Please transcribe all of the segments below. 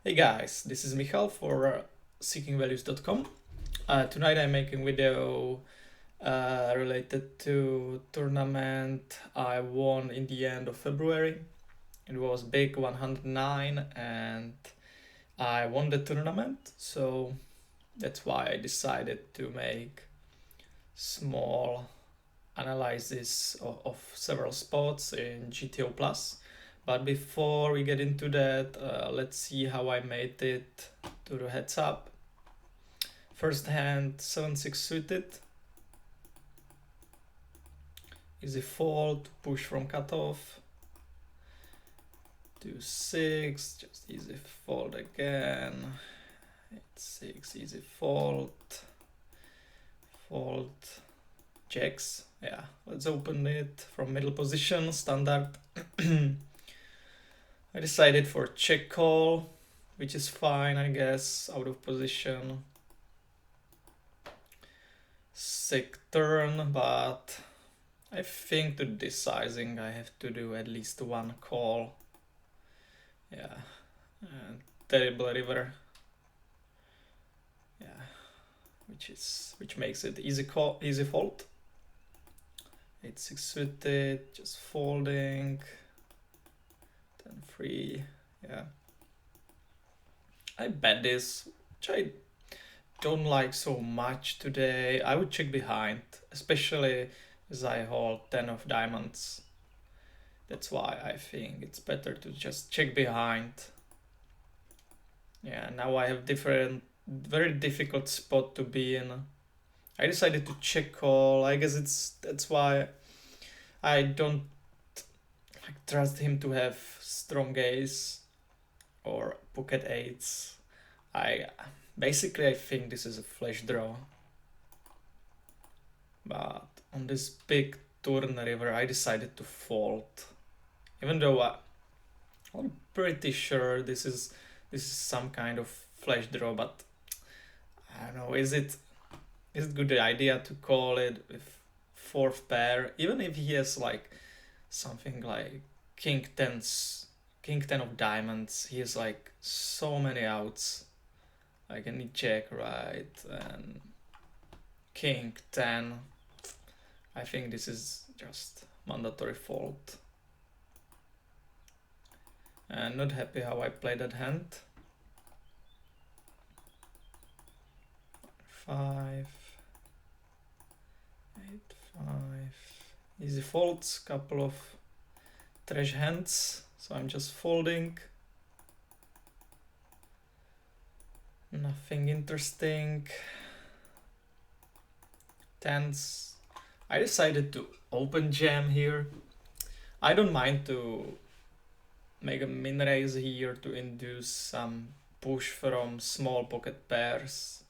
Hey guys, this is Michal for seekingvalues.com. Tonight I'm making video related to tournament I won in the end of February. It was big 109 and I won the tournament, so that's why I decided to make small analysis of several spots in GTO Plus. But before we get into that, let's see how I made it to the heads up. First hand 7-6 suited. Easy fold, push from cutoff. 2-6, just easy fold again. 8-6, easy fold. Fold. Jacks. Yeah, let's open it from middle position, standard. I decided for check call, which is fine, I guess, out of position. Sick turn, but I think to this sizing I have to do at least one call. Yeah, and terrible river. Yeah, which makes it easy call, easy fold. 8-6 suited, just folding. 10-3, yeah. I bet this, which I don't like so much today. I would check behind, especially as I hold 10 of diamonds. That's why I think it's better to just check behind. Yeah, now I have very difficult spot to be in. I decided to check call. I guess that's why I don't trust him to have strong ace or pocket eights. I think this is a flash draw. But on this big turn river, I decided to fold. Even though I'm pretty sure this is some kind of flash draw, but I don't know, is it a good idea to call it with fourth pair, even if he has like something like king 10 of diamonds? He has like so many outs, like any check, right, and king 10. I think this is just mandatory fold. And not happy how I played that hand. 5, 8, 5. Easy folds, couple of trash hands, so I'm just folding. Nothing interesting. Tens. I decided to open jam here. I don't mind to make a min raise here to induce some push from small pocket pairs.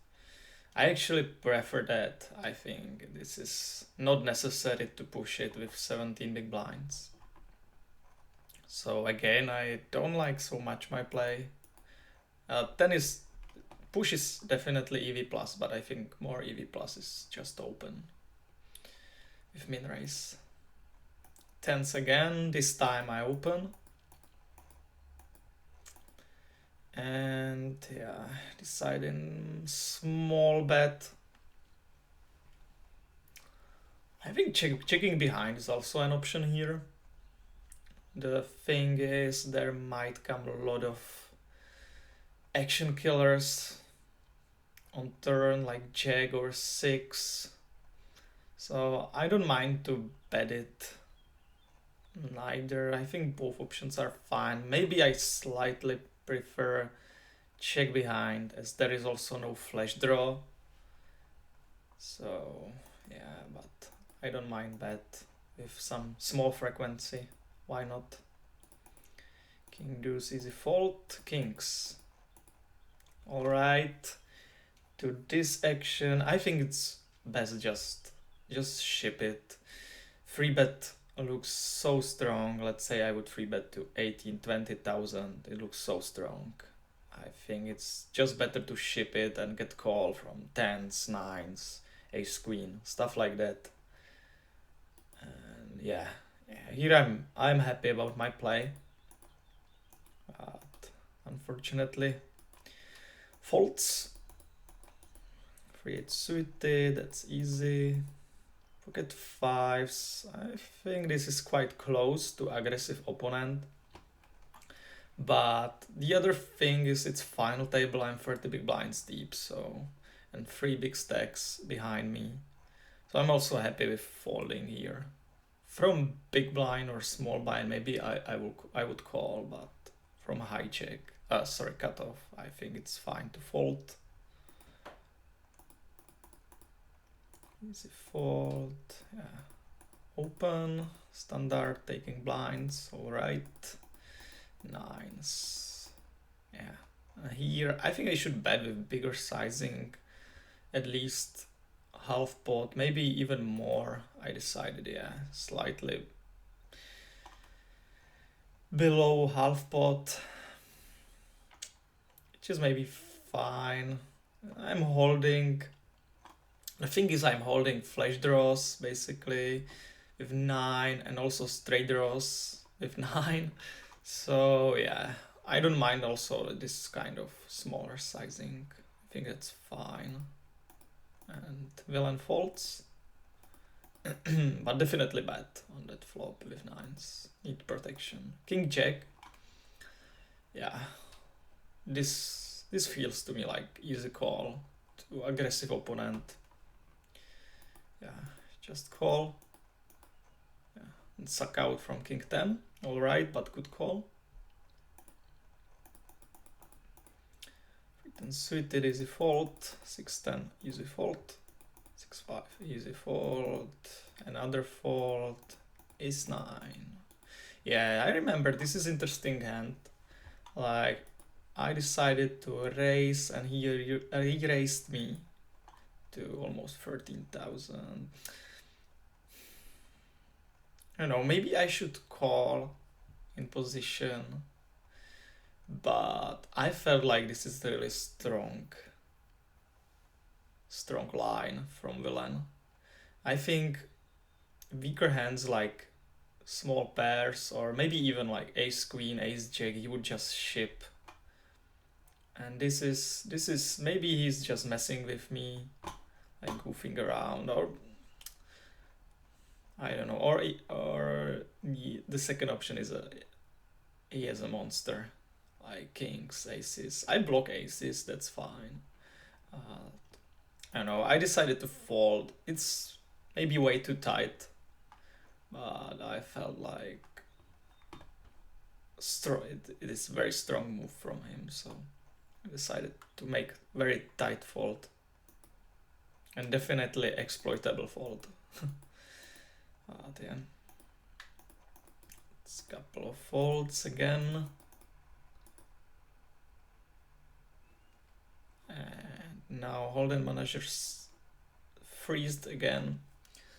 I actually prefer that. I think this is not necessary to push it with 17 big blinds. So again, I don't like so much my play. 10 is push is definitely EV plus, but I think more EV plus is just open with min raise. Tens again, this time I open. And yeah, deciding small bet. I think checking behind is also an option here. The thing is, there might come a lot of action killers on turn, like jack or 6. So I don't mind to bet it neither. I think both options are fine. Maybe I slightly prefer check behind, as there is also no flash draw. So yeah, but I don't mind bet with some small frequency. Why not? King deuce easy fold, kings. All right, to this action, I think it's best just ship it. Free bet looks so strong. Let's say I would free bet to 18-20,000. It looks so strong. I think it's just better to ship it and get call from 10s, 9s, ace queen, stuff like that. And yeah, here I'm happy about my play. But unfortunately. Folds. 3-8 suited, that's easy. Pocket fives. I think this is quite close to aggressive opponent. But the other thing is it's final table, I'm 30 big blinds deep, so, and 3 big stacks behind me. So I'm also happy with folding here. From big blind or small blind, maybe I would call, but from hijack, cutoff, I think it's fine to fold. Easy fold, yeah. Open, standard, taking blinds, alright. Nines, yeah. Here, I think I should bet with bigger sizing, at least half pot, maybe even more. I decided, yeah, slightly below half pot, which is maybe fine. I'm holding, the thing is I'm holding flush draws basically with 9 and also straight draws with 9. So yeah, I don't mind also this kind of smaller sizing. I think that's fine. And villain folds. But definitely bet on that flop with 9s. Need protection. King jack. Yeah. This feels to me like easy call to aggressive opponent. Yeah, just call. Yeah. And suck out from king 10. Alright, but good call. 3-10 suited, easy fold. 6-10, easy fold. 6-5, easy fold. Another fold. Ace-9. Yeah, I remember this is interesting hand. Like, I decided to raise and he raised me to almost 13,000. I don't know, maybe I should call in position, but I felt like this is a really strong line from villain. I think weaker hands like small pairs or maybe even like ace queen, ace jack, he would just ship. And this is maybe he's just messing with me, like goofing around, or I don't know, or the second option is he has a monster like kings, aces. I block aces, that's fine. I don't know, I decided to fold. It's maybe way too tight, but I felt like it is a very strong move from him, so I decided to make very tight fold and definitely exploitable fold. At the end, it's a couple of folds again, and now Holden managers freezed again.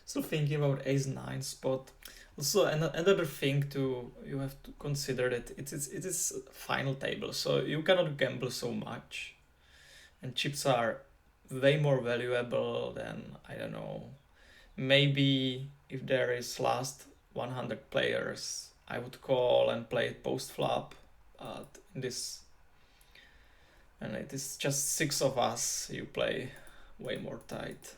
Still thinking about ace-9 spot. Also, another thing you have to consider that it is final table, so you cannot gamble so much, and chips are way more valuable than, I don't know, maybe if there is last 100 players, I would call and play it post flop, but in this, and it is just 6 of us, you play way more tight.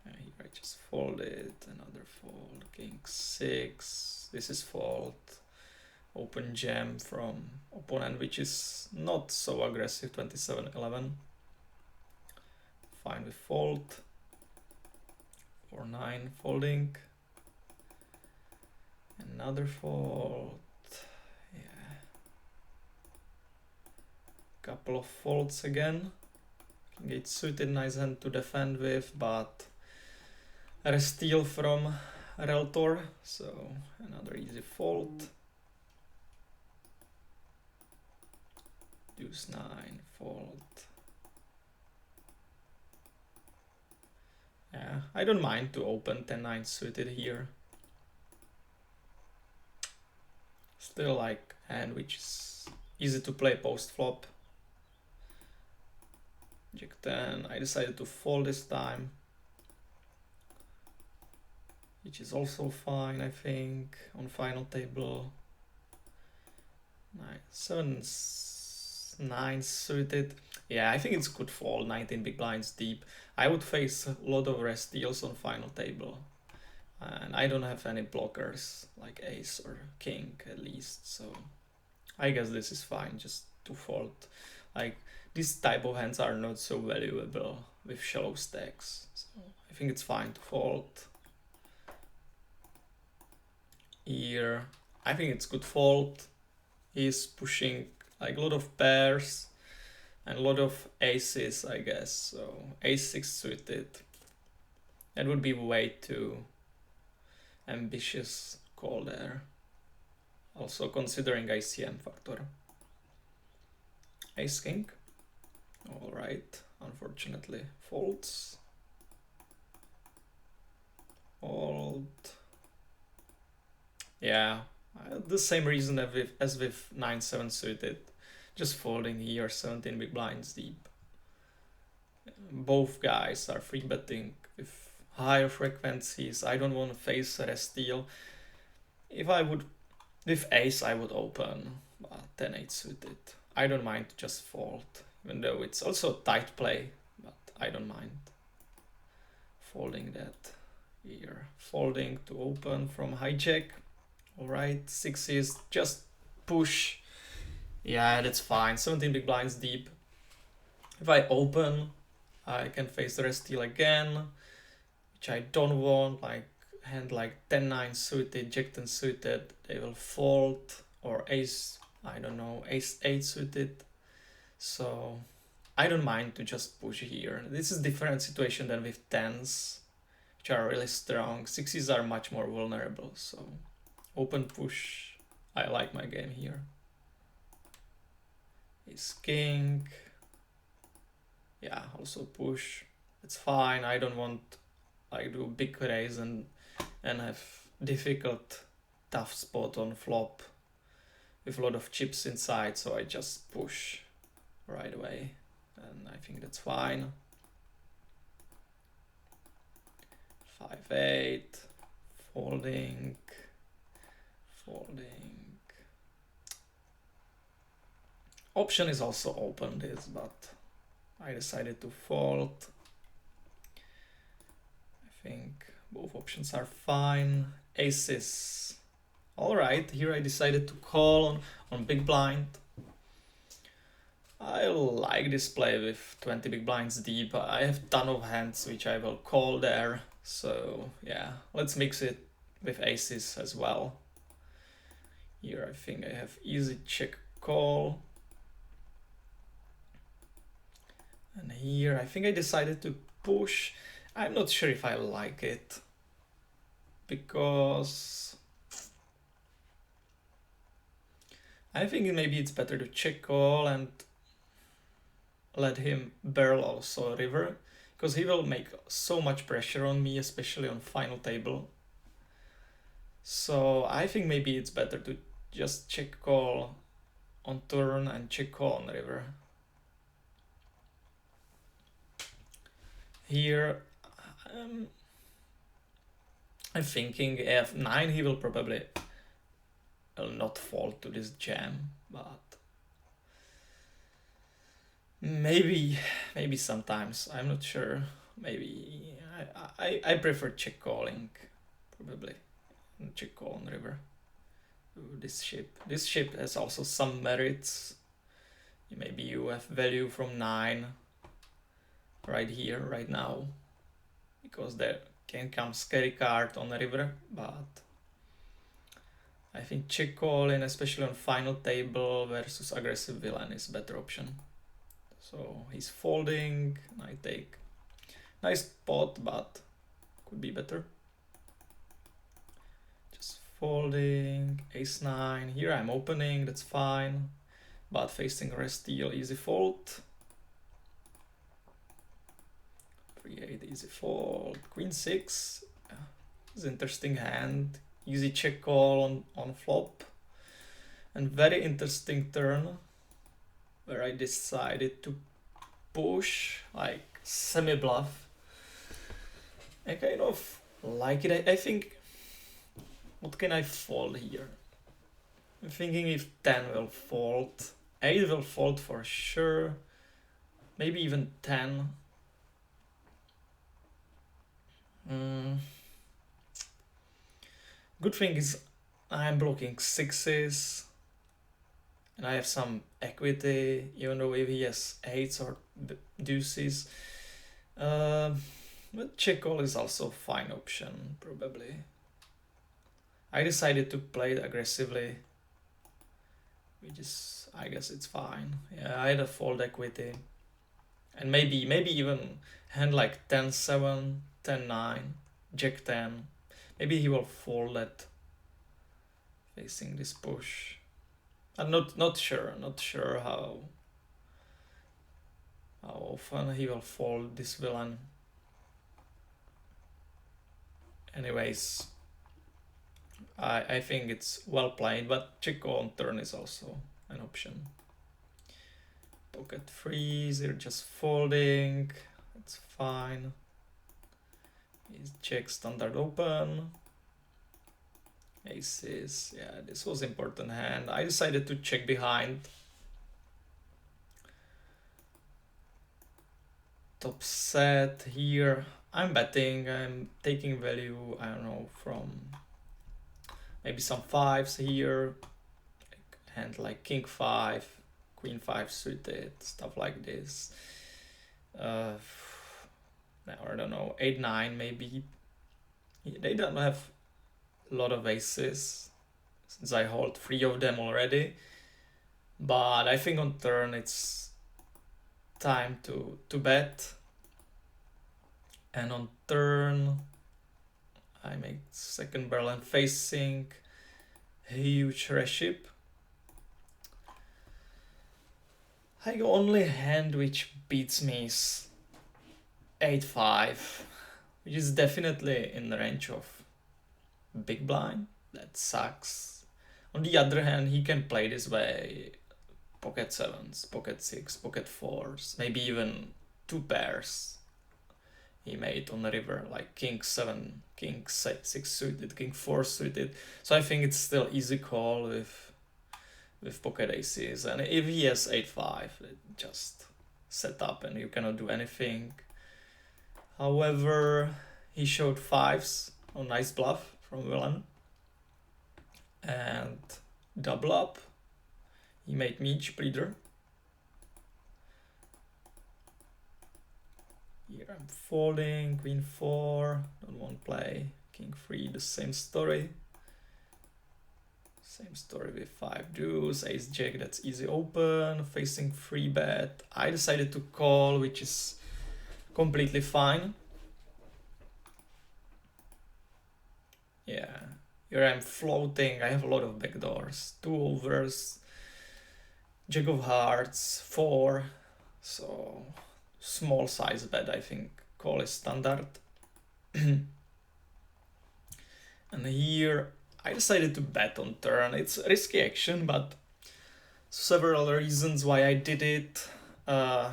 Here I just fold it, another fold, king 6, this is fold, open jam from opponent which is not so aggressive, 27-11, fine with fold, 4-9 folding, another fold, yeah, couple of folds again, king 8 suited, nice hand to defend with, but a steal from Reltor, so another easy fold. Deuce 9, fold. Yeah, I don't mind to open 10-9 suited here. Still like hand which is easy to play post flop. Jack 10, I decided to fold this time, which is also fine, I think, on final table. 9 suited. Yeah, I think it's good fold. 19 big blinds deep. I would face a lot of rest deals on final table, and I don't have any blockers like ace or king at least. So I guess this is fine. Just to fold. Like this type of hands are not so valuable with shallow stacks. So I think it's fine to fold. Here, I think it's good fold. He's pushing like a lot of pairs and a lot of aces, I guess. So ace 6 suited. That would be way too ambitious call there. Also considering ICM factor. Ace king. All right, unfortunately folds. Fold. Yeah, the same reason as with 9-7 suited. Just folding here, 17 big blinds deep. Both guys are free betting with higher frequencies. I don't want to face a steal. If I would, with ace, I would open 10-8 suited. I don't mind to just fold, even though it's also tight play, but I don't mind folding that here. Folding to open from hijack. All right, 6s, just push. Yeah, that's fine. 17 big blinds deep. If I open, I can face the rest steal again, which I don't want. Like hand like 10-9 suited, jack-10 suited, they will fold, or ace, I don't know, ace 8 suited. So I don't mind to just push here. This is different situation than with 10s, which are really strong. 6s are much more vulnerable. So open push. I like my game here. Ace king. Yeah, also push. It's fine. I don't want like do big raise and have difficult tough spot on flop with a lot of chips inside, so I just push right away, and I think that's fine. 5-8, folding. Option is also open this, but I decided to fold. I think both options are fine. Aces. All right, here I decided to call on big blind. I like this play with 20 big blinds deep. I have ton of hands which I will call there. So yeah, let's mix it with aces as well. Here I think I have easy check call. And here I think I decided to push. I'm not sure if I like it, because I think maybe it's better to check call and let him barrel also river, because he will make so much pressure on me, especially on final table. So I think maybe it's better to just check call on turn and check call on river. Here I'm thinking f9 he will probably will not fall to this jam, but maybe sometimes, I'm not sure. Maybe I prefer check calling, probably check call on river. Ooh, this ship has also some merits. Maybe you have value from 9 right here, right now, because there can come scary card on the river, but I think check calling, especially on final table versus aggressive villain, is better option. So he's folding, I take. Nice pot, but could be better. Just folding, ace 9. Here I'm opening, that's fine, but facing rest deal, easy fold. 3-8, easy fold. Queen 6 is interesting hand. Easy check call on flop. And very interesting turn where I decided to push, like semi-bluff. I kind of like it. I think, what can I fold here? I'm thinking if 10 will fold, 8 will fold for sure, maybe even 10. Good thing is I'm blocking sixes and I have some equity, even though if he has eights or deuces. But check call is also a fine option, probably. I decided to play it aggressively, which is, I guess it's fine. Yeah, I had a fold equity. And maybe even hand like 10-7, 10-9, Jack 10. Maybe he will fold that facing this push. I'm not sure how often he will fold this villain. Anyways, I think it's well played, but check on turn is also an option. Pocket freeze, you're just folding, it's fine. He's check standard open. Aces, yeah, this was important hand. I decided to check behind. Top set here. I'm betting, I'm taking value, I don't know, from maybe some fives here. Hand like king 5, queen 5 suited, stuff like this. I don't know, 8-9 maybe. They don't have a lot of aces since I hold 3 of them already, but I think on turn it's time to bet. And on turn I make second barrel and facing huge reship. I only hand which beats me is 8-5, which is definitely in the range of big blind. That sucks. On the other hand, he can play this way pocket 7s, pocket 6, pocket 4s, maybe even 2 pairs. He made on the river like king 7, king 6 suited, king 4 suited. So I think it's still easy call with pocket aces. And if he has 8-5, just set up and you cannot do anything. However, he showed 5s on nice bluff from villain. And double up. He made me chip leader. Here I'm folding, queen 4, don't want to play, king 3, the same story. Same story with 5 deuce, ace jack, that's easy open, facing 3 bet. I decided to call, which is completely fine. Yeah, here I'm floating, I have a lot of backdoors, 2 overs, jack of hearts, 4, so small size bet, I think call is standard. And here I decided to bet on turn. It's a risky action, but several reasons why I did it. I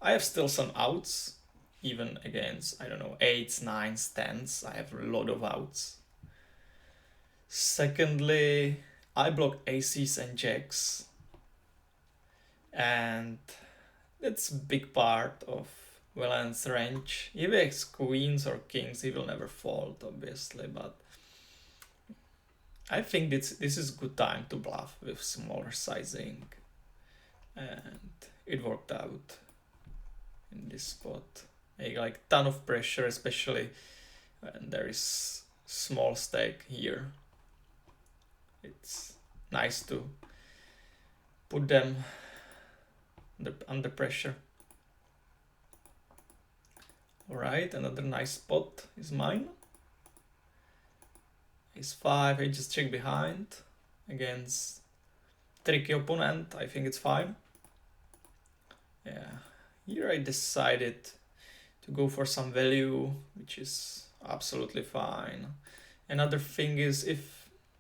have still some outs, even against, I don't know, 8s, 9s, 10s. I have a lot of outs. Secondly, I block aces and jacks, and that's a big part of villain's range. If he has queens or kings, he will never fold, obviously, but I think this is good time to bluff with smaller sizing, and it worked out in this spot. Make like ton of pressure, especially when there is small stake here. It's nice to put them under pressure. Alright, another nice spot is mine. Ace 5, I just check behind against tricky opponent. I think it's fine. Yeah, here I decided to go for some value, which is absolutely fine. Another thing is, if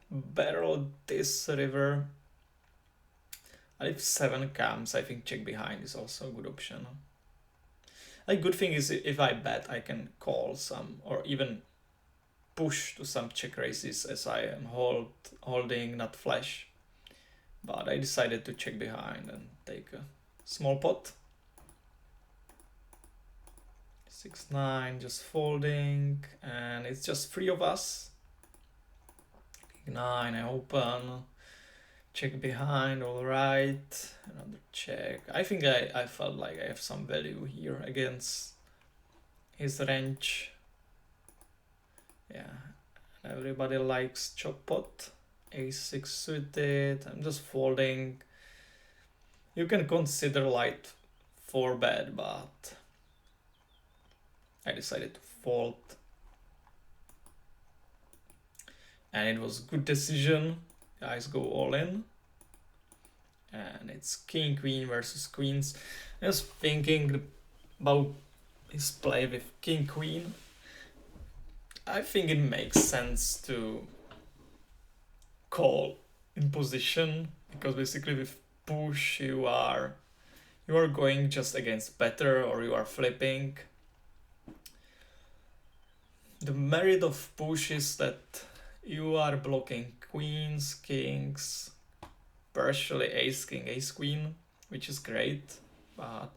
barrel this river, if 7 comes, I think check behind is also a good option. A good thing is, if I bet, I can call some or even push to some check raises, as I am holding, not flash. but I decided to check behind and take a small pot. 6-9, just folding, and it's just 3 of us. 9, I open, check behind, alright, another check. I think I felt like I have some value here against his range. Yeah, everybody likes chop pot. A6 suited, I'm just folding. You can consider light 4 bet, but I decided to fold. And it was a good decision. Guys go all in. And it's king, queen versus queens. I was thinking about his play with king, queen. I think it makes sense to call in position, because basically with push you are going just against better, or you are flipping. The merit of push is that you are blocking queens, kings, partially ace king, ace queen, which is great, but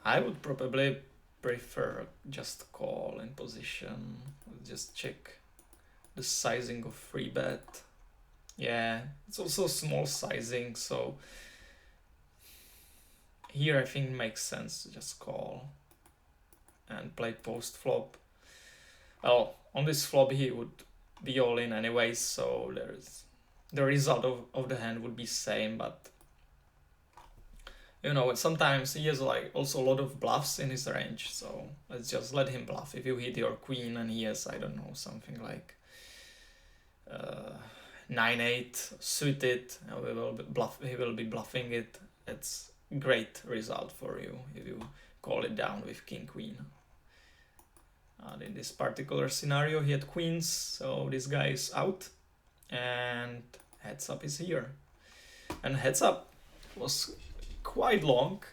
I would probably prefer just call in position. Just check the sizing of free bet. Yeah, it's also small sizing, so here I think it makes sense to just call and play post flop. Well, on this flop he would be all in anyways, so the result of the hand would be same, but you know, sometimes he has like also a lot of bluffs in his range, so let's just let him bluff. If you hit your queen and he has, I don't know, something like 9-8 suited, he will be bluffing it. It's great result for you if you call it down with king queen. And in this particular scenario he had queens, so this guy is out, and heads up is here. And heads up was quite long.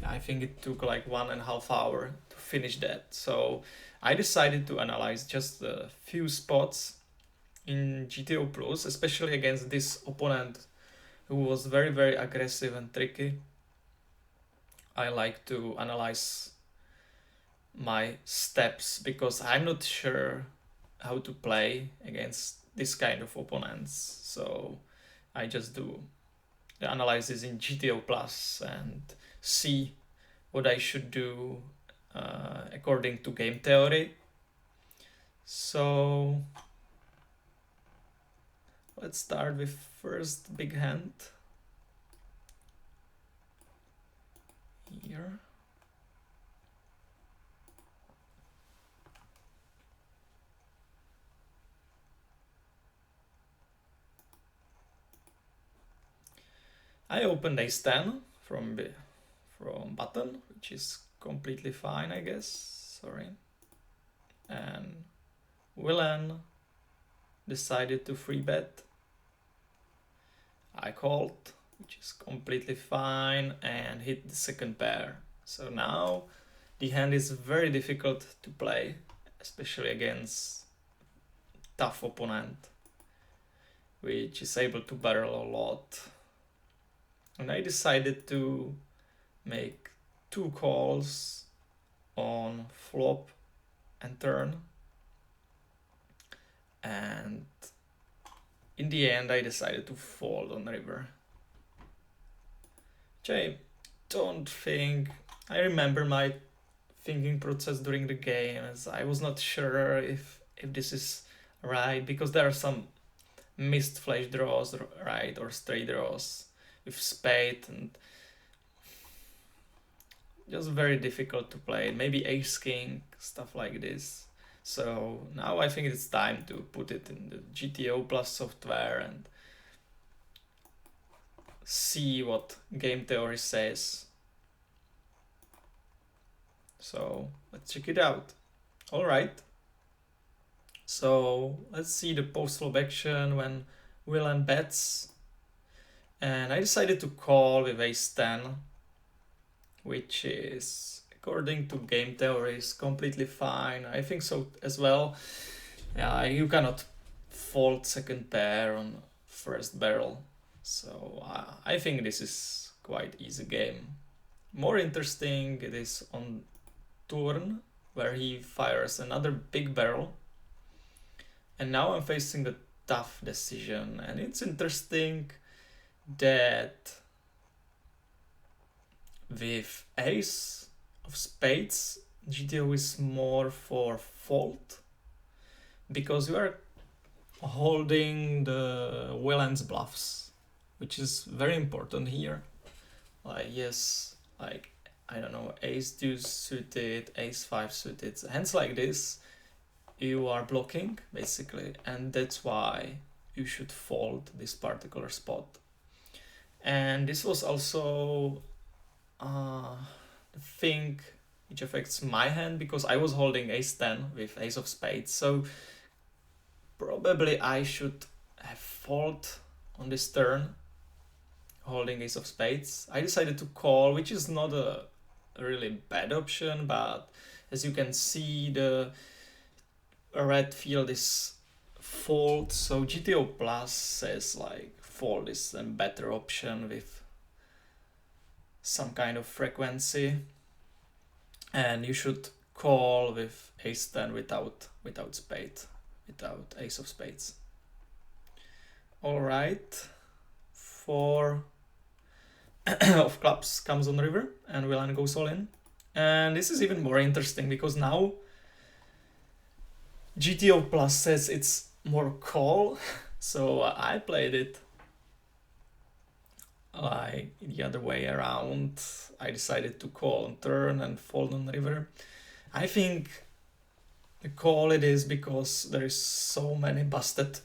I think it took like 1.5 hours to finish that, so I decided to analyze just a few spots in GTO Plus, especially against this opponent who was very, very aggressive and tricky. I like to analyze my steps, because I'm not sure how to play against this kind of opponents, so I just do the analysis in GTO Plus and see what I should do according to game theory. So let's start with first big hand here. I opened ace-10 from button, which is completely fine, I guess. Sorry. And Willen decided to free bet. I called, which is completely fine, and hit the second pair. So now the hand is very difficult to play, especially against tough opponent, which is able to barrel a lot. And I decided to make 2 calls on flop and turn. And in the end, I decided to fold on river. Which I don't think... I remember my thinking process during the game, as I was not sure if this is right, because there are some missed flash draws, right, or straight draws with spade, and just very difficult to play. Maybe ace king, stuff like this. So now I think it's time to put it in the GTO Plus software and see what game theory says. So let's check it out. All right. So let's see the post-flop action when Willen bets. And I decided to call with ace-10, which is, according to game theory, is completely fine. I think so as well. Yeah, you cannot fold second pair on first barrel. So I think this is quite easy game. More interesting it is on turn, where he fires another big barrel. And now I'm facing a tough decision, and it's interesting that with ace of spades, GTO is more for fold, because you are holding the villain's bluffs, which is very important here. Like, yes, like, I don't know, ace deuce suited, ace 5 suited, hands like this, you are blocking basically, and that's why you should fold this particular spot. And this was also the thing which affects my hand, because I was holding ace 10 with ace of spades, so probably I should have fold on this turn, holding ace of spades. I decided to call, which is not a really bad option, but as you can see, the red field is fold, so GTO Plus says like fold is a better option with some kind of frequency, and you should call with ace 10 without spade, without ace of spades. All right, 4 of clubs comes on the river, and villain goes all in. And this is even more interesting, because now GTO Plus says it's more call, so I played it like the other way around. I decided to call on turn and fold on river. I think the call it is because there is so many busted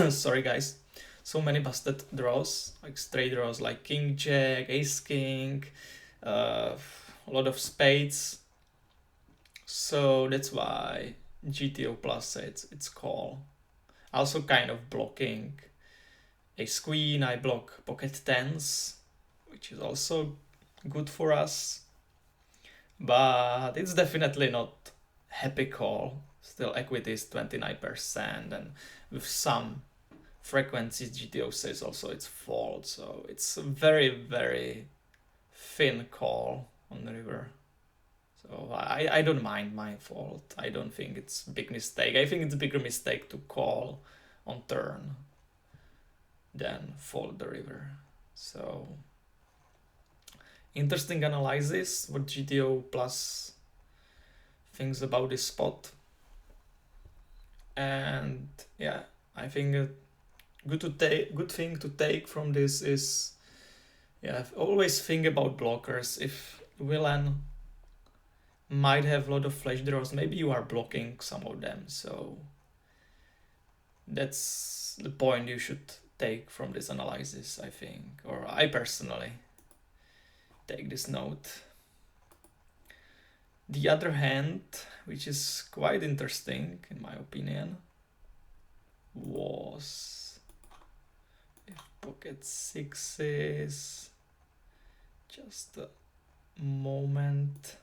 sorry guys, so many busted draws, like straight draws like king jack, ace king, a lot of spades, so that's why GTO Plus says it's call. Also kind of blocking ace queen, I block pocket tens, which is also good for us, but it's definitely not happy call. Still equity is 29%, and with some frequencies GTO says also it's fold, so it's a very, very thin call on the river. So I don't mind my fault. I don't think it's a big mistake. I think it's a bigger mistake to call on turn than fold the river. So interesting analysis what GTO Plus thinks about this spot. And yeah, I think a good thing to take from this is, yeah, always think about blockers. If villain might have a lot of flash draws, maybe you are blocking some of them, so that's the point you should take from this analysis, I think, or I personally take this note. The other hand, which is quite interesting in my opinion, was pocket sixes. Just a moment.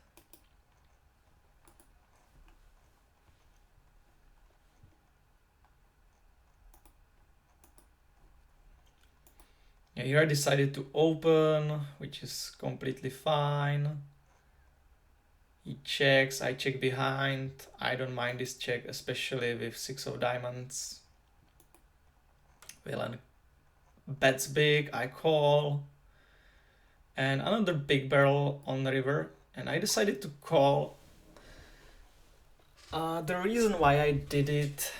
Yeah, here I decided to open, which is completely fine. He checks, I check behind. I don't mind this check, especially with 6 of diamonds. Villain bets big, I call. And another big barrel on the river, and I decided to call. The reason why I did it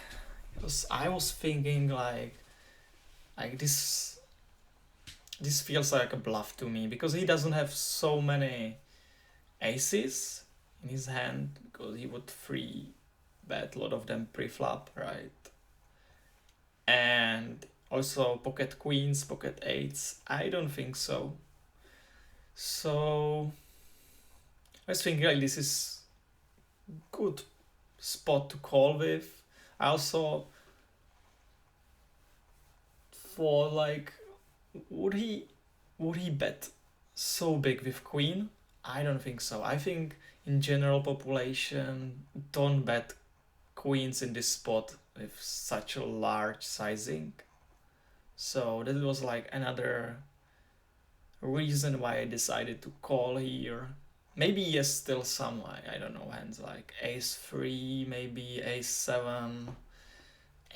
was I was thinking like this feels like a bluff to me, because he doesn't have so many aces in his hand, because he would free bet a lot of them pre-flop, right? And also pocket queens, pocket eights, I don't think so. So I was thinking like this is good spot to call with. I also thought like, would he bet so big with queen? I don't think so. I think in general population don't bet queens in this spot with such a large sizing. So that was like another reason why I decided to call here. Maybe yes, still some, I don't know, hands like ace 3, maybe ace 7,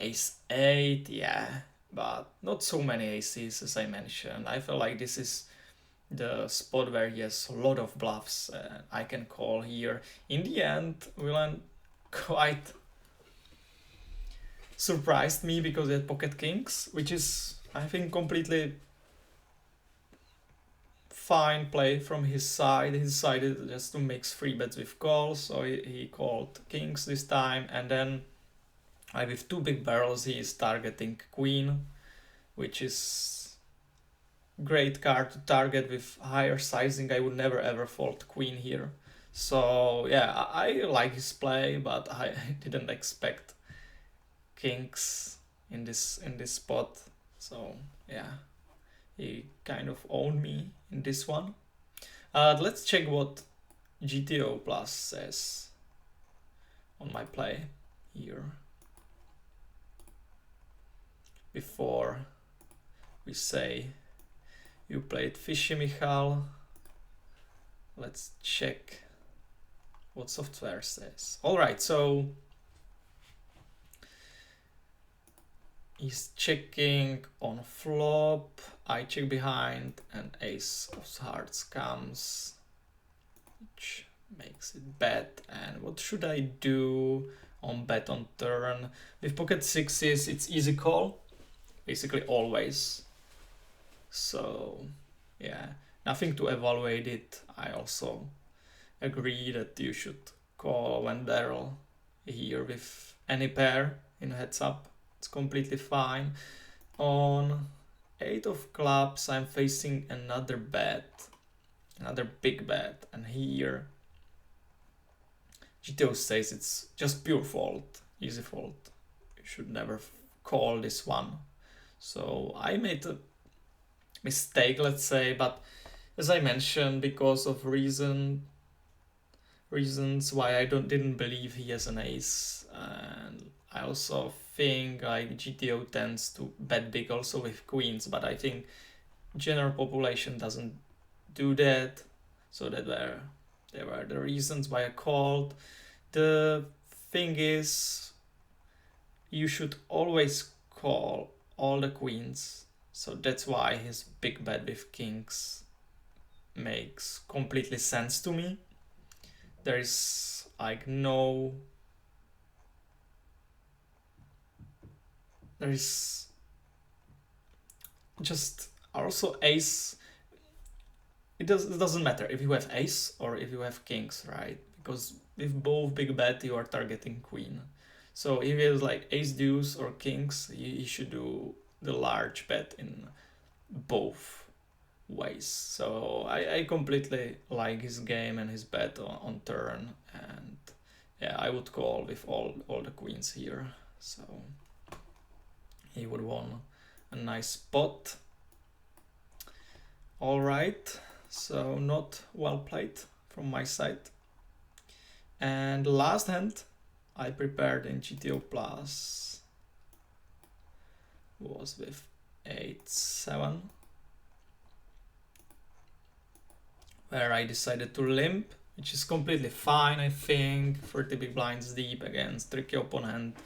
ace 8, yeah, but not so many aces as I mentioned. I feel like this is the spot where he has a lot of bluffs I can call here. In the end, Willan quite surprised me because he had pocket kings, which is, I think, completely fine play from his side. He decided just to mix 3 bets with calls, so he called kings this time, and then with 2 big barrels he is targeting queen, which is great card to target with higher sizing. I would never ever fold queen here. So yeah, I like his play, but I didn't expect kings in this spot. So yeah, he kind of owned me in this one. Let's check what GTO Plus says on my play here before we say you played Fishy Michal. Let's check what software says. Alright, so he's checking on flop, I check behind, and ace of hearts comes, which makes it bet. And what should I do on bet on turn? With pocket sixes, it's easy call, basically always. So yeah, nothing to evaluate it. I also agree that you should call when barrel here with any pair in heads up. It's completely fine. On 8 of clubs, I'm facing another bet, another big bet, and here GTO says it's just pure fold, easy fold. You should never call this one. So I made a mistake, let's say, but as I mentioned, because of reasons why I didn't believe he has an ace, and I also think like GTO tends to bet big also with queens, but I think general population doesn't do that. So there were the reasons why I called. The thing is, you should always call all the queens. So that's why his big bet with kings makes completely sense to me. There is like no... There is just also ace. It doesn't matter if you have ace or if you have kings, right? Because with both big bet you are targeting queen. So if he has like ace deuce or kings, you should do the large bet in both ways. So I completely like his game and his bet on turn, and yeah, I would call with all the queens here. So he would want a nice spot. All right, so not well played from my side. And last hand I prepared in GTO Plus was with 8-7, where I decided to limp, which is completely fine, I think. 30 big blinds deep against tricky opponent.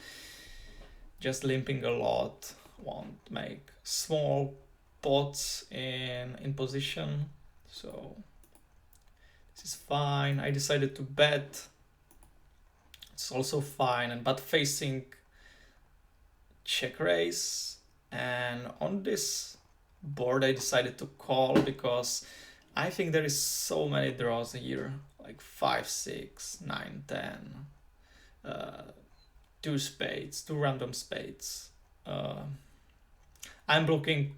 Just limping a lot, won't make small pots in position. So this is fine. I decided to bet. It's also fine, but facing check raise. And on this board I decided to call because I think there is so many draws here, like 5, 6, 9, 10, 2 spades, 2 random spades. I'm blocking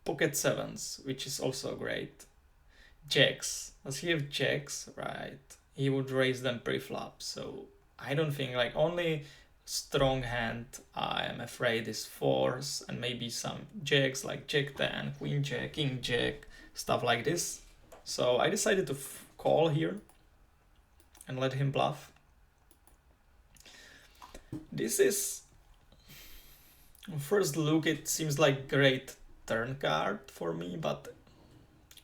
pocket sevens, which is also great. Jacks, as he have jacks, right? He would raise them pre-flop, so I don't think, like, only strong hand I am afraid is fours and maybe some jacks like jack 10, queen jack, king jack, stuff like this. So I decided to call here and let him bluff. This is On first look, it seems like great turn card for me, but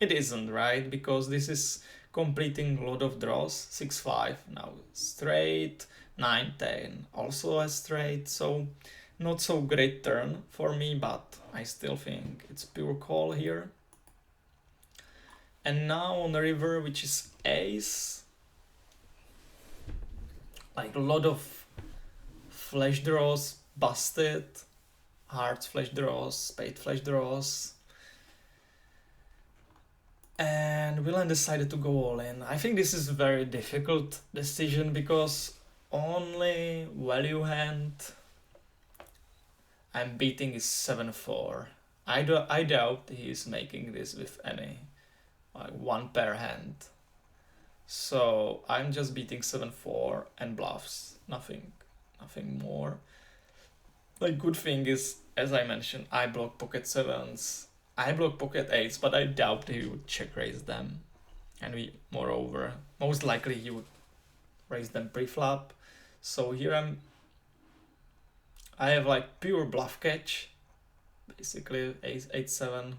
it isn't, right? Because this is completing a lot of draws. 6-5 now straight, 9-10 also a straight, so not so great turn for me, but I still think it's pure call here. And now on the river, which is ace, like a lot of flash draws busted, hearts flash draws, spade flash draws, and Willan decided to go all in. I think this is a very difficult decision because only value hand I'm beating is 7-4. I doubt he's making this with any like one pair hand. So I'm just beating 7-4 and bluffs. Nothing more. Like, good thing is, as I mentioned, I block pocket sevens. I block pocket eights, but I doubt he would check raise them. And moreover, most likely he would raise them pre-flop. So here I have like pure bluff catch, basically ace 8-7.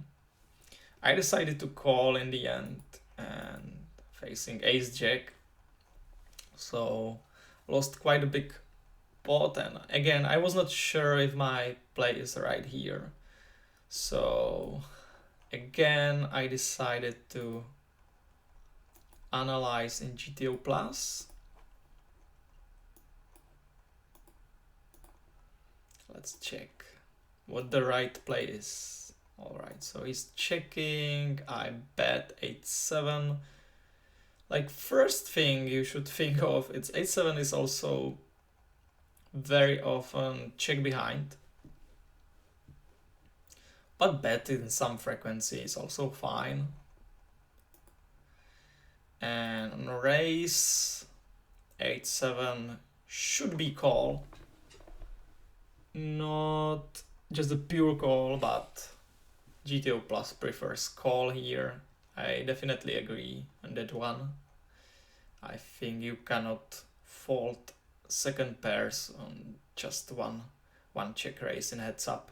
I decided to call in the end and facing ace jack, so lost quite a big pot, and again I was not sure if my play is right here, so again I decided to analyze in GTO Plus. Let's check what the right play is. Alright, so he's checking, I bet 8-7. Like, first thing you should think of, it's 8-7 is also very often check behind. But bet in some frequency is also fine. And on raise, 8-7 should be call. Not just a pure call, but GTO Plus prefers call here. I definitely agree on that one. I think you cannot fold second pairs on just one check raise in heads up.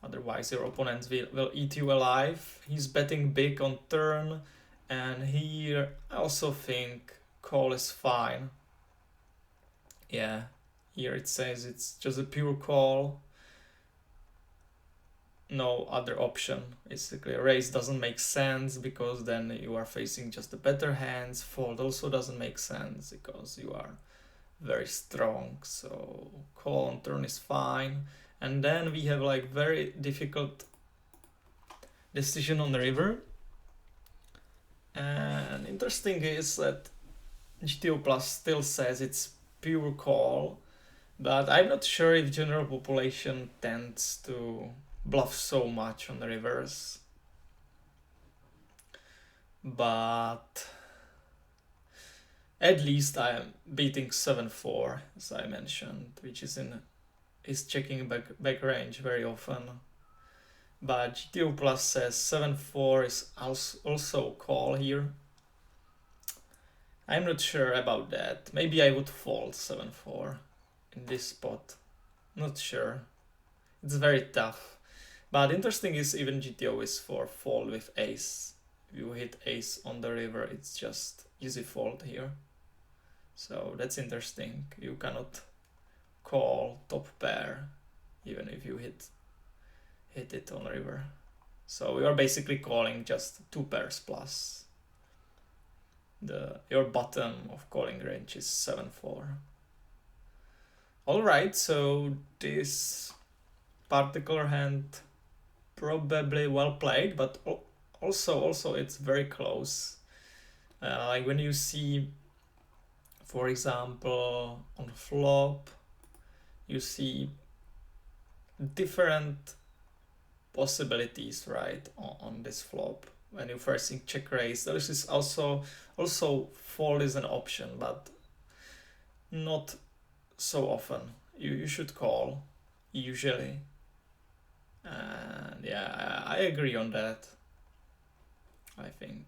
Otherwise your opponents will eat you alive. He's betting big on turn, and here I also think call is fine. Yeah, here it says it's just a pure call. No other option. Basically, raise doesn't make sense because then you are facing just the better hands. Fold also doesn't make sense because you are very strong. So call on turn is fine. And then we have like very difficult decision on the river. And interesting is that GTO Plus still says it's pure call, but I'm not sure if general population tends to bluff so much on the rivers. But at least I am beating 7-4, as I mentioned, which is checking back range very often. But GTO Plus says 7-4 is also call here. I'm not sure about that. Maybe I would fold 7-4 in this spot. Not sure. It's very tough. But interesting is even GTO is for fold with ace. If you hit ace on the river, it's just easy fold here. So that's interesting. You cannot call top pair even if you hit it on river. So you are basically calling just two pairs plus. Your bottom of calling range is 7-4. Alright, so this particular hand probably well played, but also it's very close. Like when you see, for example, on flop, you see different possibilities, right, on this flop. When you're facing check raise, there is also fold is an option, but not so often. You should call usually. And yeah, I agree on that. I think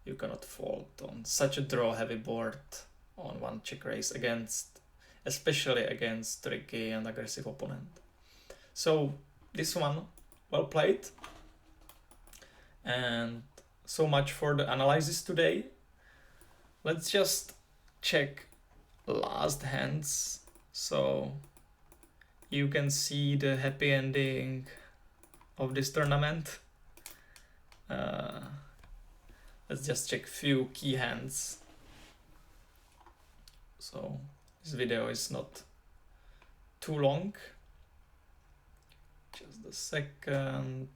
you cannot fold on such a draw heavy board on one check raise against especially against tricky and aggressive opponent. So this one, well played. And so much for the analysis today. Let's just check last hands so you can see the happy ending of this tournament. Let's just check few key hands. So this video is not too long. Just a second.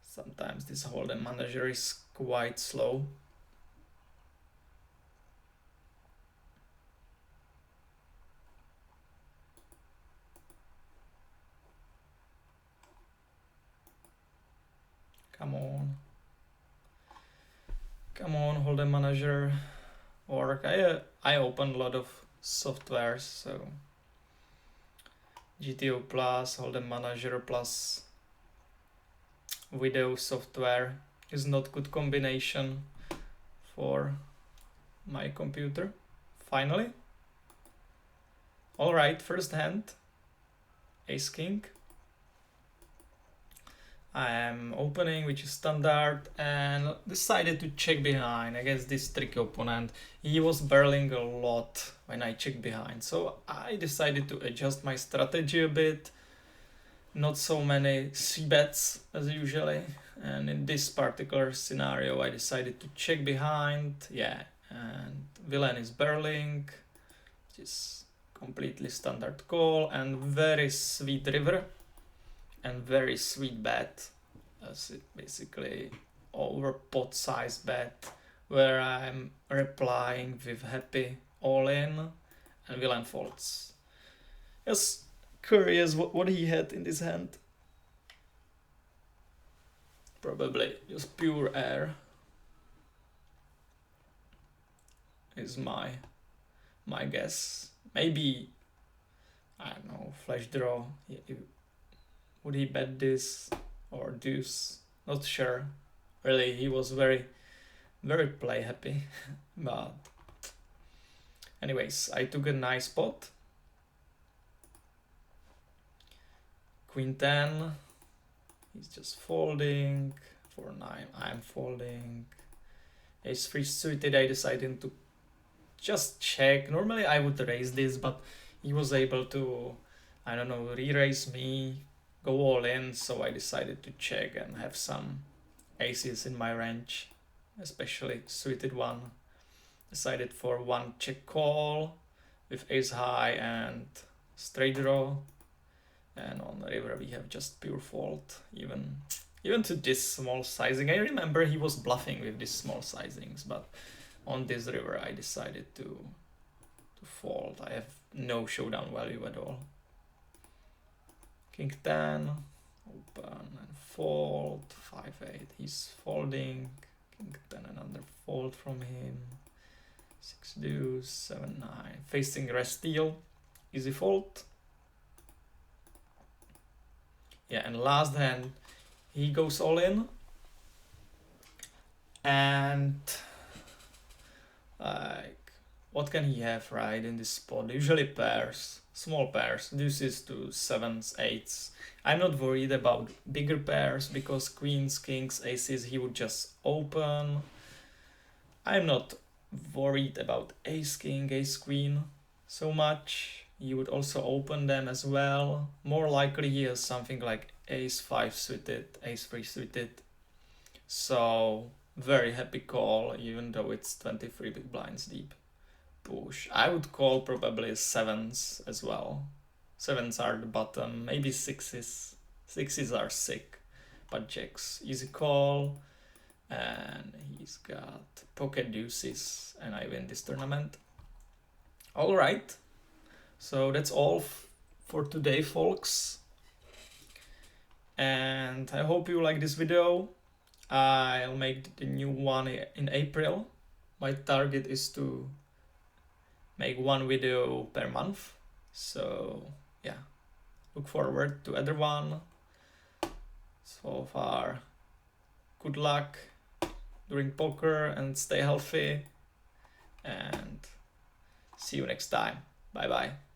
Sometimes this hold'em manager is quite slow. Come on. Come on, hold'em manager. Or I opened a lot of softwares, so GTO plus, hold'em manager plus video software is not good combination for my computer. Finally. Alright, first hand, ace king. I am opening, which is standard, and decided to check behind against this tricky opponent. He was barreling a lot when I checked behind, so I decided to adjust my strategy a bit. Not so many c-bets as usually, and in this particular scenario I decided to check behind. Yeah, and villain is barreling, which is completely standard call, and very sweet river and very sweet bet, as it basically over pot size bet where I'm replying with happy all in and villain folds. Yes, curious what he had in this hand. Probably just pure air is my guess. Maybe, I don't know, flash draw. Would he bet this or deuce? Not sure. Really, he was very play happy. But anyways, I took a nice pot. Queen 10. He's just folding. 4-9. I'm folding. Ace 3 suited. I decided to just check. Normally I would raise this, but he was able to, I don't know, re-raise me, go all in, so I decided to check and have some aces in my range, especially suited one. Decided for one check call with ace high and straight draw, and on the river we have just pure fold, even to this small sizing. I remember he was bluffing with these small sizings, but on this river I decided to fold. I have no showdown value at all. King 10, open and fold, 5-8, he's folding, King 10 another fold from him, 6 deuce, 7-9, facing rest deal, easy fold. Yeah, and last hand, he goes all in, and like, what can he have, right, in this spot? Usually pairs, small pairs, deuces to 7s, 8s. I'm not worried about bigger pairs because queens, kings, aces, he would just open. I'm not worried about ace king, ace queen so much. He would also open them as well. More likely he has something like ace 5 suited, ace 3 suited. So very happy call, even though it's 23 big blinds deep. Push. I would call probably 7s as well. 7s are the bottom, maybe 6s. 6s are sick, but jacks easy call, and he's got pocket deuces, and I win this tournament. All right, so that's all for today, folks, and I hope you like this video. I'll make the new one in April. My target is to make one video per month, so yeah, look forward to other one. So far, good luck during poker and stay healthy, and See you next time. Bye bye.